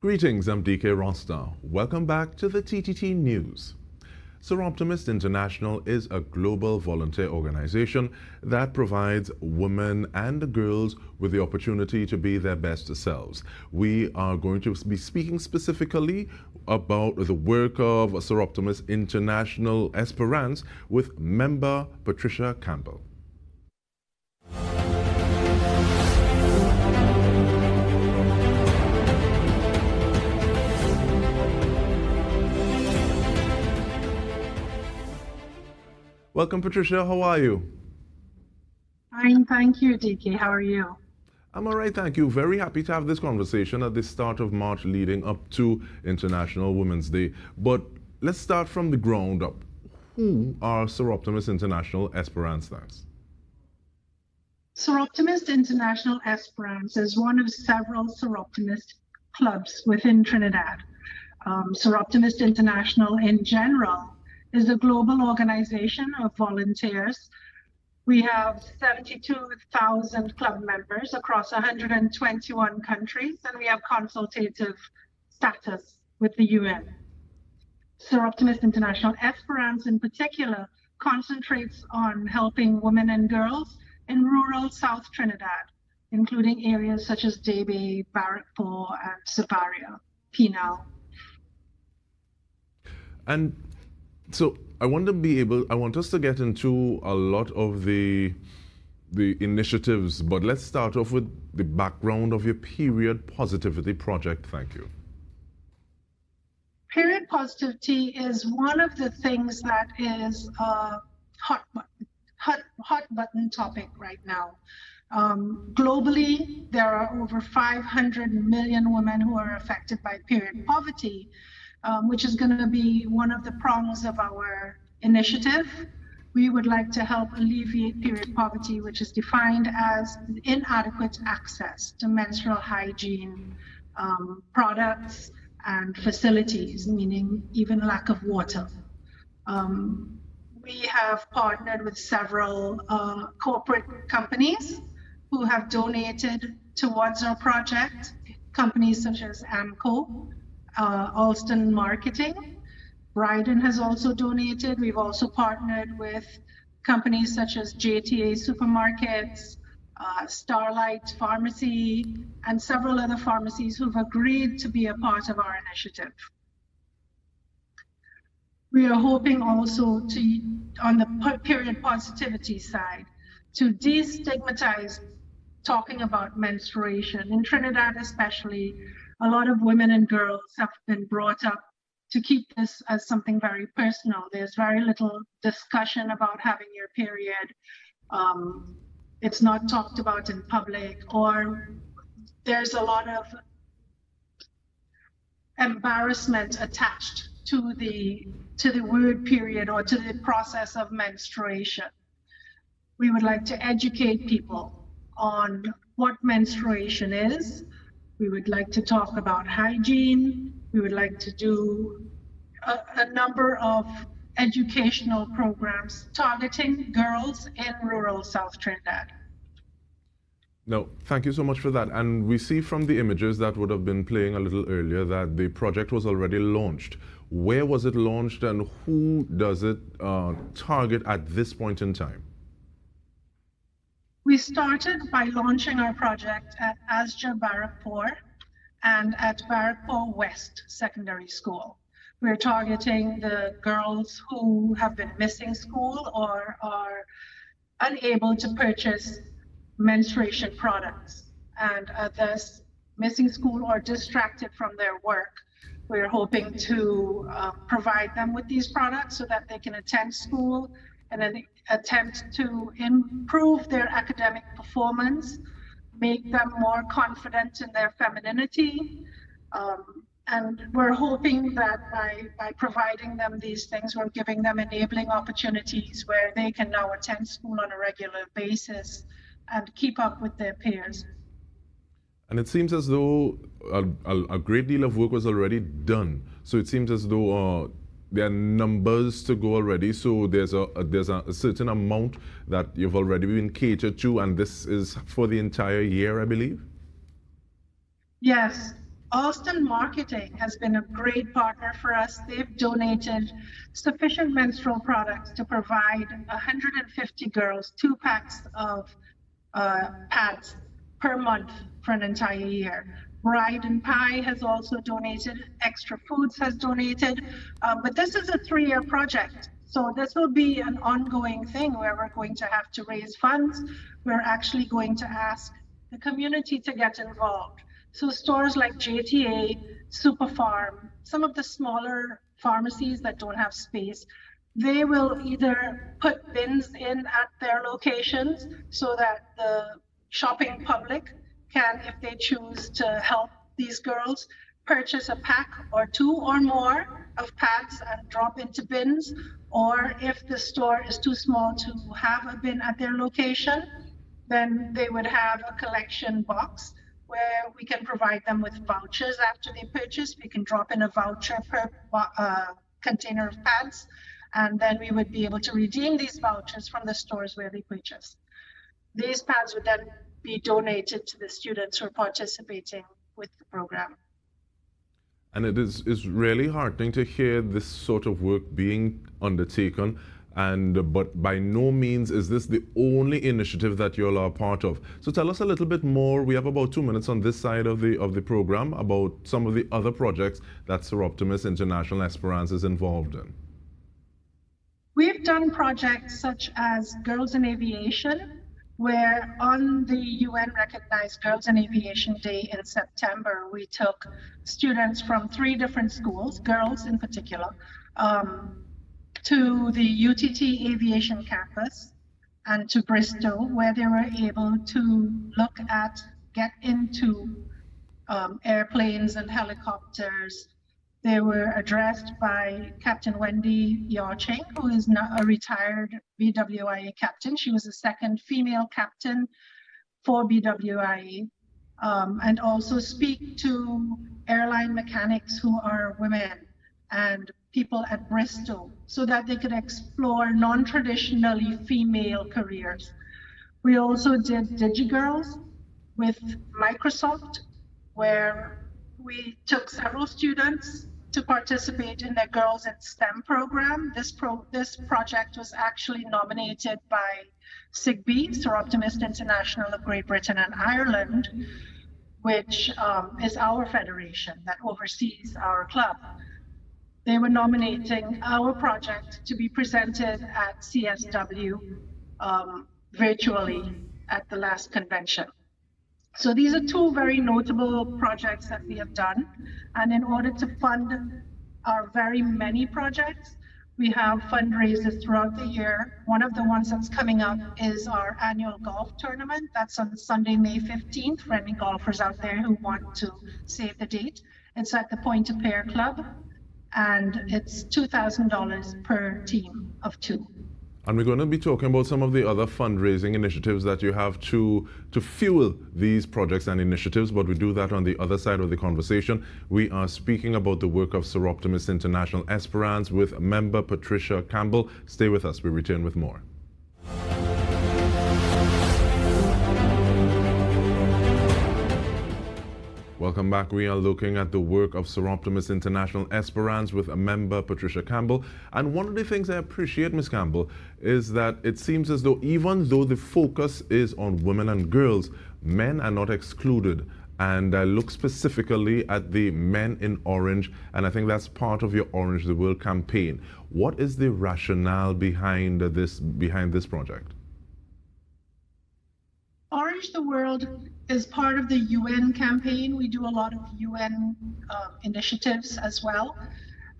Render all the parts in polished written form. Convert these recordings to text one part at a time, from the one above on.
Greetings, I'm Dike Rostant. Welcome back to the TTT News. Soroptimist International is a global volunteer organization that provides women and girls with the opportunity to be their best selves. We are going to be speaking specifically about the work of Soroptimist International Esperance with member Patricia Campbell. Welcome, Patricia. How are you? Fine, thank you, Dike. How are you? I'm all right, thank you. Very happy to have this conversation at the start of March leading up to International Women's Day. But let's start from the ground up. Who are Soroptimist International Esperance? Soroptimist International Esperance is one of several Soroptimist clubs within Trinidad. Soroptimist International in general is a global organization of volunteers. We have 72,000 club members across 121 countries, and we have consultative status with the UN. Soroptimist International Esperance in particular concentrates on helping women and girls in rural South Trinidad, including areas such as Debe, Barrackpore, and Siparia, Pinal. And so I want us to get into a lot of the initiatives, but let's start off with the background of your Period Positivity project. Thank you. Period positivity is one of the things that is a hot button topic right now. Globally, there are over 500 million women who are affected by period poverty, which is going to be one of the prongs of our initiative. We would like to help alleviate period poverty, which is defined as inadequate access to menstrual hygiene products and facilities, meaning even lack of water. We have partnered with several corporate companies who have donated towards our project, companies such as AMCO, Alston Marketing. Bryden has also donated. We've also partnered with companies such as JTA Supermarkets, Starlight Pharmacy, and several other pharmacies who've agreed to be a part of our initiative. We are hoping also to, on the period positivity side, to destigmatize talking about menstruation. In Trinidad especially, a lot of women and girls have been brought up to keep this as something very personal. There's very little discussion about having your period. It's not talked about in public, or there's a lot of embarrassment attached to the word period or to the process of menstruation. We would like to educate people on what menstruation is. We would like to talk about hygiene. We would like to do a number of educational programs targeting girls in rural South Trinidad. No, thank you so much for that. And we see from the images that would have been playing a little earlier that the project was already launched. Where was it launched and who does it target at this point in time? We started by launching our project at Asja Barrackpore and at Barrackpore West Secondary School. We're targeting the girls who have been missing school or are unable to purchase menstruation products and thus missing school or distracted from their work. We're hoping to provide them with these products so that they can attend school and then attempt to improve their academic performance, make them more confident in their femininity. And we're hoping that by providing them these things, we're giving them enabling opportunities where they can now attend school on a regular basis and keep up with their peers. And it seems as though a great deal of work was already done. So it seems as though there are numbers to go already. So there's a certain amount that you've already been catered to, and this is for the entire year, I believe? Yes. Alston Marketing has been a great partner for us. They've donated sufficient menstrual products to provide 150 girls 2 packs of pads per month for an entire year. Bride and Pie has also donated, Extra Foods has donated, but this is a 3-year project. So this will be an ongoing thing where we're going to have to raise funds. We're actually going to ask the community to get involved. So stores like JTA, Superfarm, some of the smaller pharmacies that don't have space, they will either put bins in at their locations so that the shopping public can, if they choose to help these girls, purchase a pack or 2 or more of pads and drop into bins. Or if the store is too small to have a bin at their location, then they would have a collection box where we can provide them with vouchers after they purchase. We can drop in a voucher per container of pads, and then we would be able to redeem these vouchers from the stores where they purchase. These pads would then be donated to the students who are participating with the program. And it is really heartening to hear this sort of work being undertaken. But by no means is this the only initiative that you all are part of. So tell us a little bit more. We have about 2 minutes on this side of the program about some of the other projects that Soroptimist International Esperance is involved in. We've done projects such as Girls in Aviation, where on the UN-recognized Girls in Aviation Day in September, we took students from 3 different schools, girls in particular, to the UTT Aviation Campus and to Bristol, where they were able to get into airplanes and helicopters. They were addressed by Captain Wendy Yarching, who is now a retired BWIA captain. She was the 2nd female captain for BWIA, and also speak to airline mechanics who are women and people at Bristol so that they could explore non-traditionally female careers. We also did DigiGirls with Microsoft, where we took several students to participate in the Girls in STEM program. This project was actually nominated by SIGB, Soroptimist International of Great Britain and Ireland, which is our federation that oversees our club. They were nominating our project to be presented at CSW virtually at the last convention. So these are 2 very notable projects that we have done. And in order to fund our very many projects, we have fundraisers throughout the year. One of the ones that's coming up is our annual golf tournament. That's on Sunday, May 15th, for any golfers out there who want to save the date. It's at the Point of Pear Club, and it's $2,000 per team of 2. And we're going to be talking about some of the other fundraising initiatives that you have to fuel these projects and initiatives, but we do that on the other side of the conversation. We are speaking about the work of Soroptimist International Esperance with member Patricia Campbell. Stay with us. We return with more. Welcome back. We are looking at the work of Soroptimist International Esperance with a member, Patricia Campbell. And one of the things I appreciate, Ms. Campbell, is that it seems as though even though the focus is on women and girls, men are not excluded. And I look specifically at the Men in Orange, and I think that's part of your Orange the World campaign. What is the rationale behind this project? Orange the World is part of the UN campaign. We do a lot of UN initiatives as well.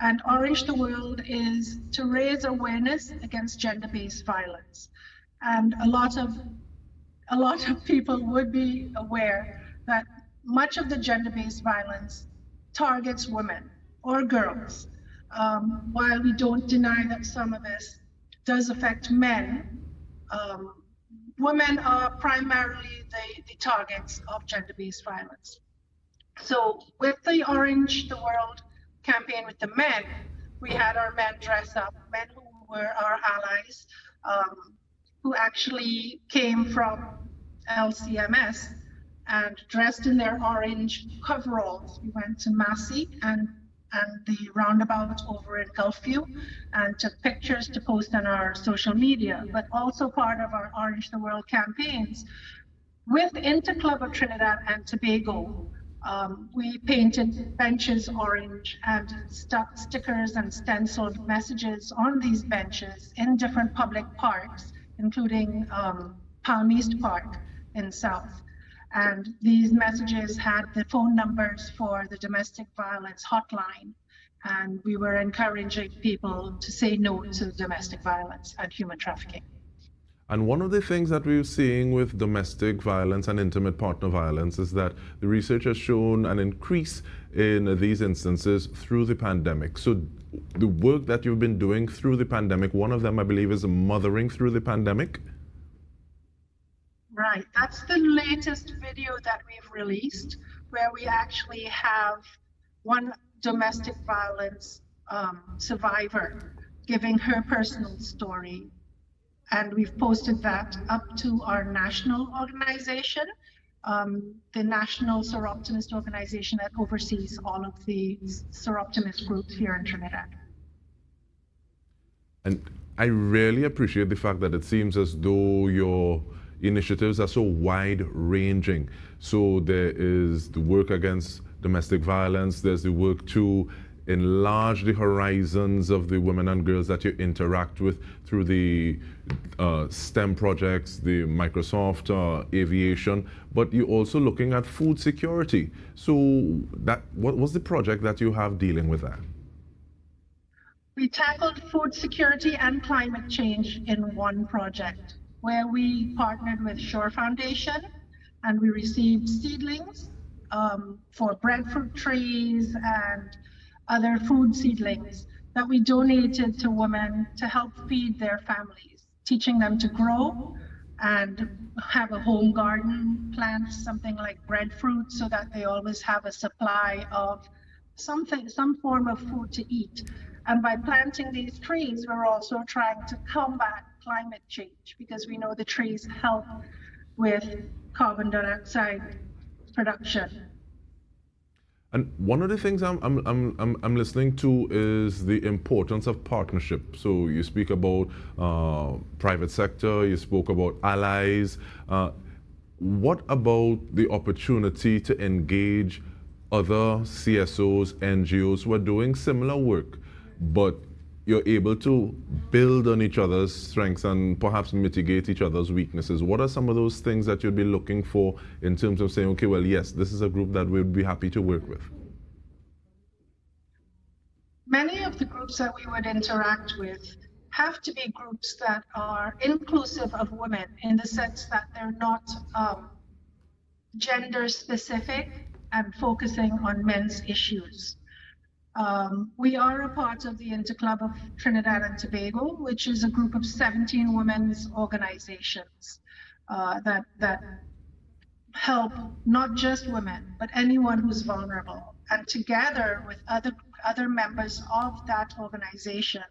And Orange the World is to raise awareness against gender-based violence. And a lot of people would be aware that much of the gender-based violence targets women or girls. While we don't deny that some of this does affect men, women are primarily the targets of gender-based violence. So with the Orange the World campaign with the men, we had our men dress up, men who were our allies, who actually came from LCMS and dressed in their orange coveralls. We went to Massey and the roundabout over in Gulfview and took pictures to post on our social media, but also part of our Orange the World campaigns. With Interclub of Trinidad and Tobago, we painted benches orange and stuck stickers and stenciled messages on these benches in different public parks, including Palm East Park in South. And these messages had the phone numbers for the domestic violence hotline. And we were encouraging people to say no to domestic violence and human trafficking. And one of the things that we're seeing with domestic violence and intimate partner violence is that the research has shown an increase in these instances through the pandemic. So the work that you've been doing through the pandemic, one of them I believe is mothering through the pandemic. Right, that's the latest video that we've released, where we actually have one domestic violence survivor giving her personal story. And we've posted that up to our national organization, the National Soroptimist organization that oversees all of the Soroptimist groups here in Trinidad. And I really appreciate the fact that it seems as though your initiatives are so wide-ranging. So there is the work against domestic violence, there's the work to enlarge the horizons of the women and girls that you interact with through the STEM projects, the Microsoft aviation, but you're also looking at food security. So what was the project that you have dealing with that? We tackled food security and climate change in one project, where we partnered with Shore Foundation and we received seedlings for breadfruit trees and other food seedlings that we donated to women to help feed their families, teaching them to grow and have a home garden, plant something like breadfruit so that they always have a supply of some form of food to eat. And by planting these trees, we're also trying to combat climate change, because we know the trees help with carbon dioxide production. And one of the things I'm listening to is the importance of partnership. So you speak about private sector, you spoke about allies. What about the opportunity to engage other CSOs, NGOs who are doing similar work, but you're able to build on each other's strengths and perhaps mitigate each other's weaknesses? What are some of those things that you'd be looking for in terms of saying, okay, well, yes, this is a group that we'd be happy to work with? Many of the groups that we would interact with have to be groups that are inclusive of women, in the sense that they're not gender specific and focusing on men's issues. We are a part of the Interclub of Trinidad and Tobago, which is a group of 17 women's organizations that help not just women, but anyone who's vulnerable. And together with other members of that organization,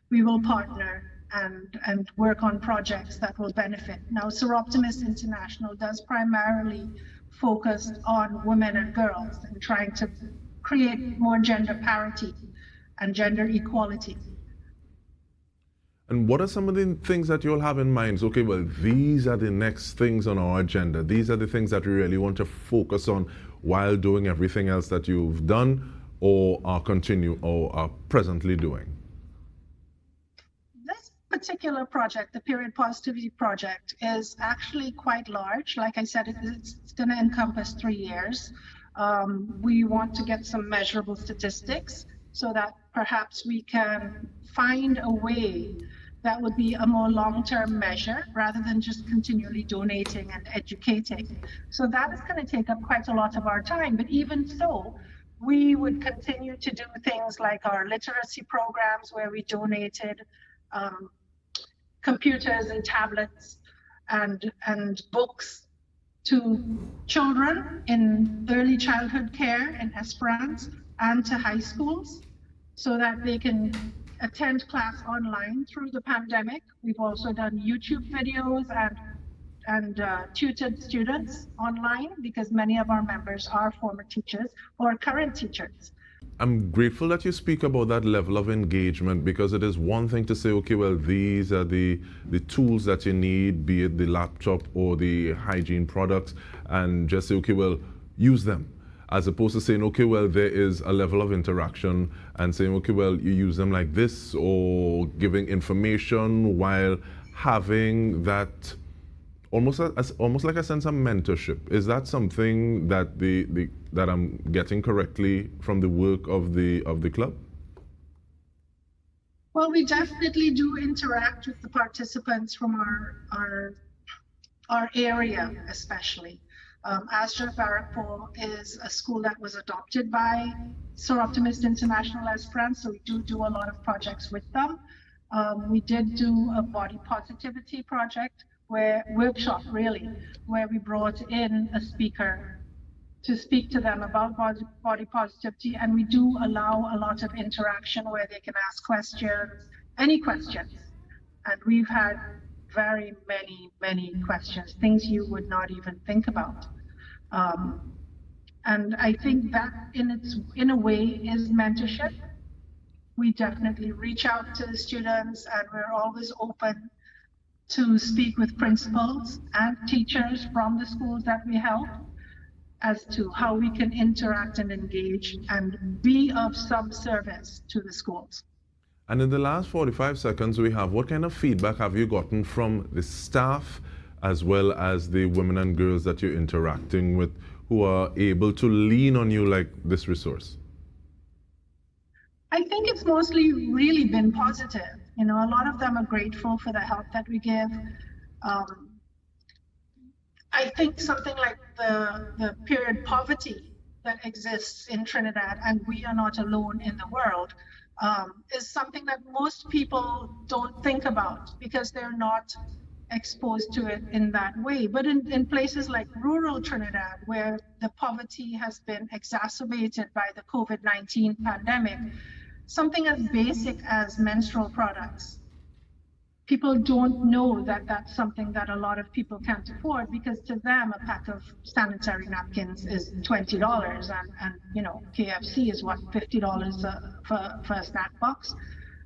we will partner and work on projects that will benefit. Now, Soroptimist International does primarily focus on women and girls and trying to create more gender parity and gender equality. And what are some of the things that you'll have in mind? Okay, well, these are the next things on our agenda. These are the things that we really want to focus on while doing everything else that you've done or are presently doing. This particular project, the Period Positivity Project, is actually quite large. Like I said, it's going to encompass 3 years. We want to get some measurable statistics so that perhaps we can find a way that would be a more long-term measure rather than just continually donating and educating. So that is going to take up quite a lot of our time. But even so, we would continue to do things like our literacy programs, where we donated computers and tablets and books to children in early childhood care in Esperance and to high schools, so that they can attend class online through the pandemic. We've also done YouTube videos and tutored students online, because many of our members are former teachers or current teachers. I'm grateful that you speak about that level of engagement, because it is one thing to say, okay, well, these are the tools that you need, be it the laptop or the hygiene products, and just say, okay, well, use them. As opposed to saying, okay, well, there is a level of interaction and saying, okay, well, you use them like this, or giving information while having that almost like a sense of mentorship. Is that something that that I'm getting correctly from the work of the club? Well, we definitely do interact with the participants from our area, especially. Asja Barrackpore is a school that was adopted by Soroptimist International Esperance, so we do a lot of projects with them. We did do a body positivity project, workshop really, where we brought in a speaker to speak to them about body positivity, and we do allow a lot of interaction where they can ask questions, any questions, and we've had very many questions, things you would not even think about. And I think that in a way is mentorship. We definitely reach out to the students, and we're always open to speak with principals and teachers from the schools that we help as to how we can interact and engage and be of some service to the schools. And in the last 45 seconds we have, what kind of feedback have you gotten from the staff as well as the women and girls that you're interacting with, who are able to lean on you like this resource? I think it's mostly really been positive. You know, a lot of them are grateful for the help that we give. I think something like the period poverty that exists in Trinidad, and we are not alone in the world, is something that most people don't think about because they're not exposed to it in that way. But in places like rural Trinidad, where the poverty has been exacerbated by the COVID-19 pandemic, something as basic as menstrual products, people don't know that that's something that a lot of people can't afford, because to them a pack of sanitary napkins is $20, and you know, KFC is what, $50 for a snack box,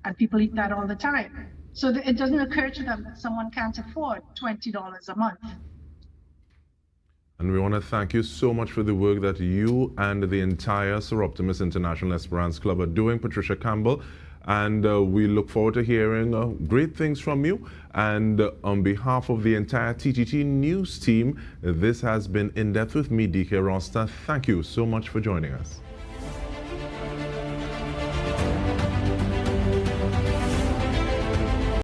and people eat that all the time. So it doesn't occur to them that someone can't afford $20 a month. And we want to thank you so much for the work that you and the entire Soroptimist International Esperance Club are doing, Patricia Campbell. And we look forward to hearing great things from you. And on behalf of the entire TTT News team, this has been In Depth with me, Dike Rostant. Thank you so much for joining us.